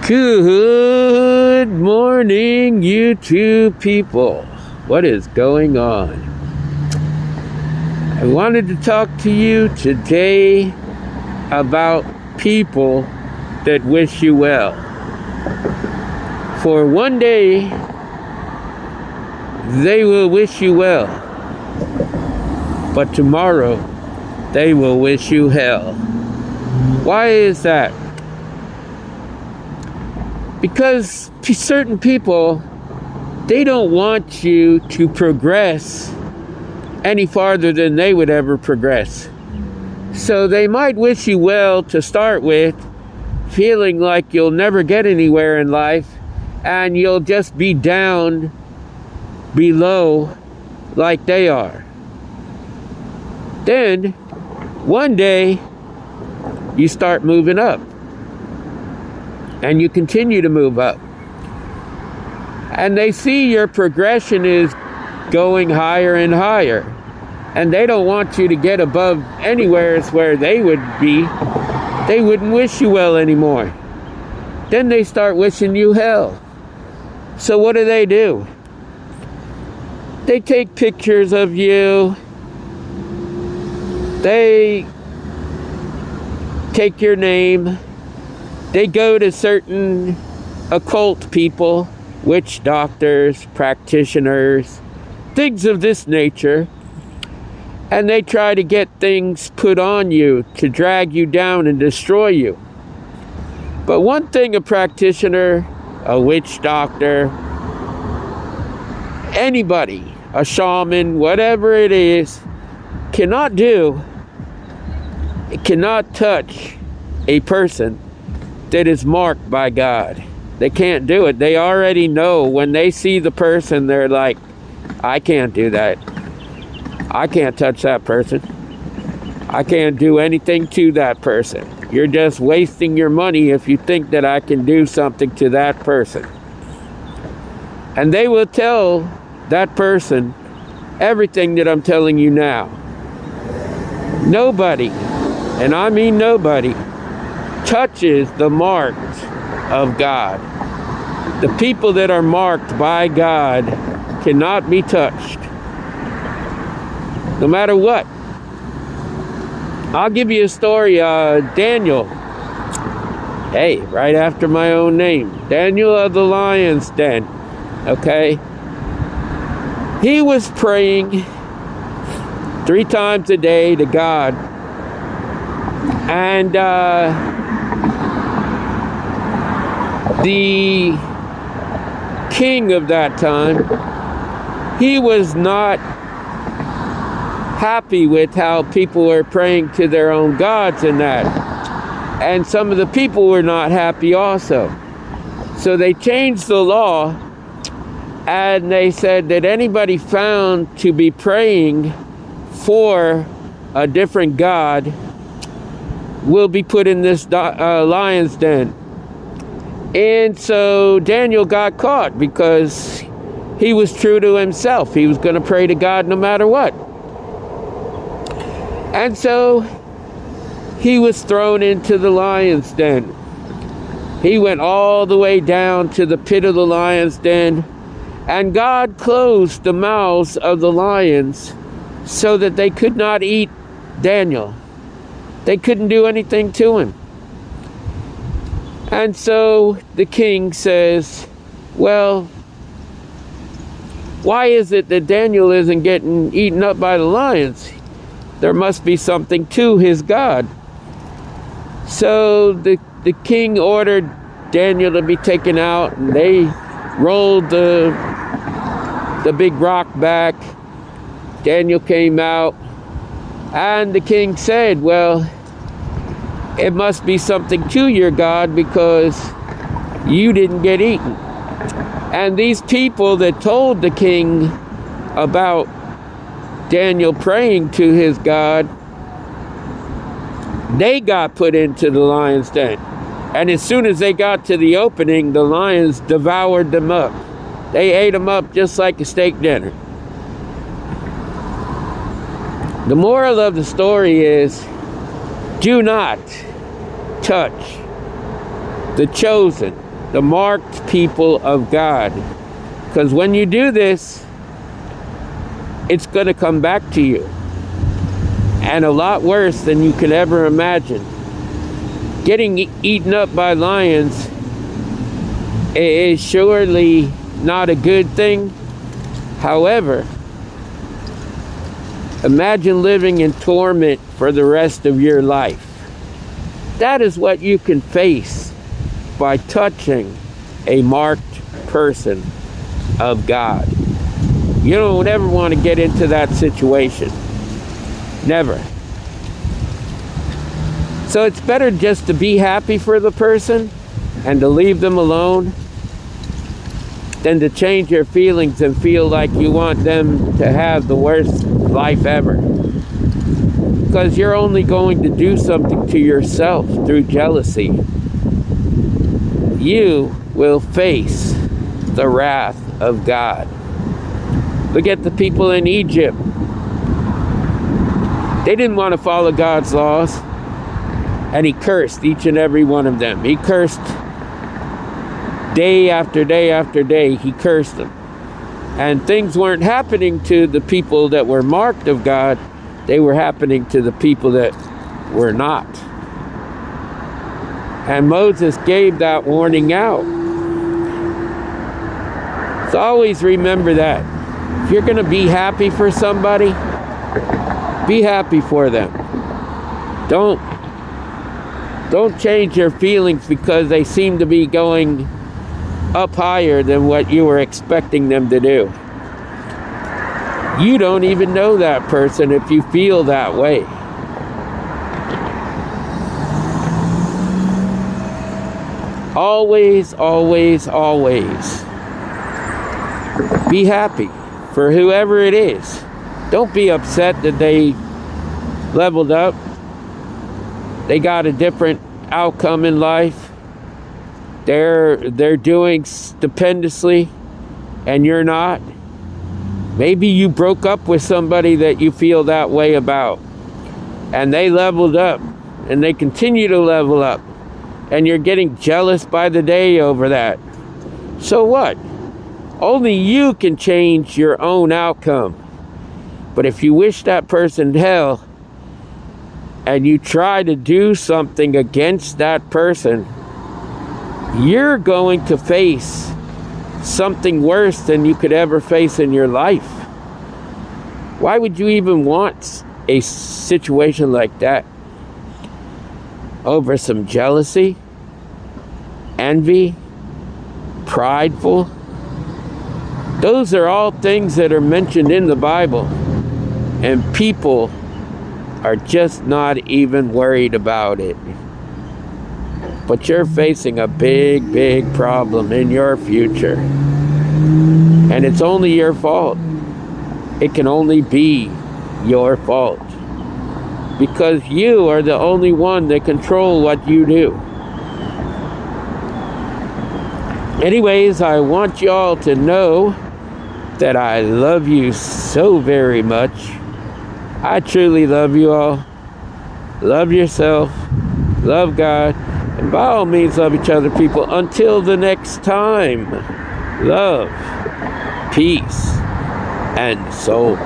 Good morning, YouTube people. What is going on? I wanted to talk to you today about people that wish you well. For one day, they will wish you well, but tomorrow, they will wish you hell. Why is that? Because certain people, they don't want you to progress any farther than they would ever progress. So they might wish you well to start with, feeling like you'll never get anywhere in life and you'll just be down below like they are. Then, one day, you start moving up. And you continue to move up. And they see your progression is going higher and higher. And they don't want you to get above anywhere where they would be. They wouldn't wish you well anymore. Then they start wishing you hell. So what do? They take pictures of you. They take your name. They go to certain occult people, witch doctors, practitioners, things of this nature, and they try to get things put on you to drag you down and destroy you. But one thing a practitioner, a witch doctor, anybody, a shaman, whatever it is, cannot do, it cannot touch a person that is marked by God. They can't do it. They already know when they see the person, they're like, I can't do that. I can't touch that person. I can't do anything to that person. You're just wasting your money if you think that I can do something to that person. And they will tell that person everything that I'm telling you now. Nobody, and I mean nobody, touches the marks of God. The people that are marked by God cannot be touched, no matter what. I'll give you a story. Daniel, hey, right after my own name, Daniel of the Lion's Den, okay? He was praying 3 times a day to God, and the king of that time, he was not happy with how people were praying to their own gods and that. And some of the people were not happy also. So they changed the law, and they said that anybody found to be praying for a different god will be put in this lion's den. And so Daniel got caught because he was true to himself. He was going to pray to God no matter what. And so he was thrown into the lion's den. He went all the way down to the pit of the lion's den, and God closed the mouths of the lions so that they could not eat Daniel. They couldn't do anything to him. And so the king says, well, why is it that Daniel isn't getting eaten up by the lions? There must be something to his God. So the king ordered Daniel to be taken out, and they rolled the big rock back. Daniel came out, and the king said, well, it must be something to your God because you didn't get eaten. And these people that told the king about Daniel praying to his God, they got put into the lion's den. And as soon as they got to the opening, the lions devoured them up. They ate them up just like a steak dinner. The moral of the story is, do not touch the chosen, the marked people of God. Because when you do this, it's going to come back to you. And a lot worse than you could ever imagine. Getting eaten up by lions is surely not a good thing. However, imagine living in torment for the rest of your life. That is what you can face by touching a marked person of God. You don't ever want to get into that situation. Never. So it's better just to be happy for the person and to leave them alone than to change your feelings and feel like you want them to have the worst life ever. Because you're only going to do something to yourself through jealousy. You will face the wrath of God. Look at the people in Egypt. They didn't want to follow God's laws. And he cursed each and every one of them. He cursed day after day after day. He cursed them. And things weren't happening to the people that were marked of God. They were happening to the people that were not. And Moses gave that warning out. So always remember that. If you're going to be happy for somebody, be happy for them. Don't change your feelings because they seem to be going up higher than what you were expecting them to do. You don't even know that person if you feel that way. Always, always, always be happy for whoever it is. Don't be upset that they leveled up. They got a different outcome in life. They're doing stupendously and you're not. Maybe you broke up with somebody that you feel that way about, and they leveled up and they continue to level up, and you're getting jealous by the day over that. So what? Only you can change your own outcome. But if you wish that person hell and you try to do something against that person, you're going to face something worse than you could ever face in your life. Why would you even want a situation like that? Over some jealousy, envy, prideful. Those are all things that are mentioned in the Bible, and people are just not even worried about it. But you're facing a big, big problem in your future. And it's only your fault. It can only be your fault. Because you are the only one that control what you do. Anyways, I want y'all to know that I love you so very much. I truly love you all. Love yourself. Love God. And by all means, love each other, people. Until the next time, love, peace, and soul.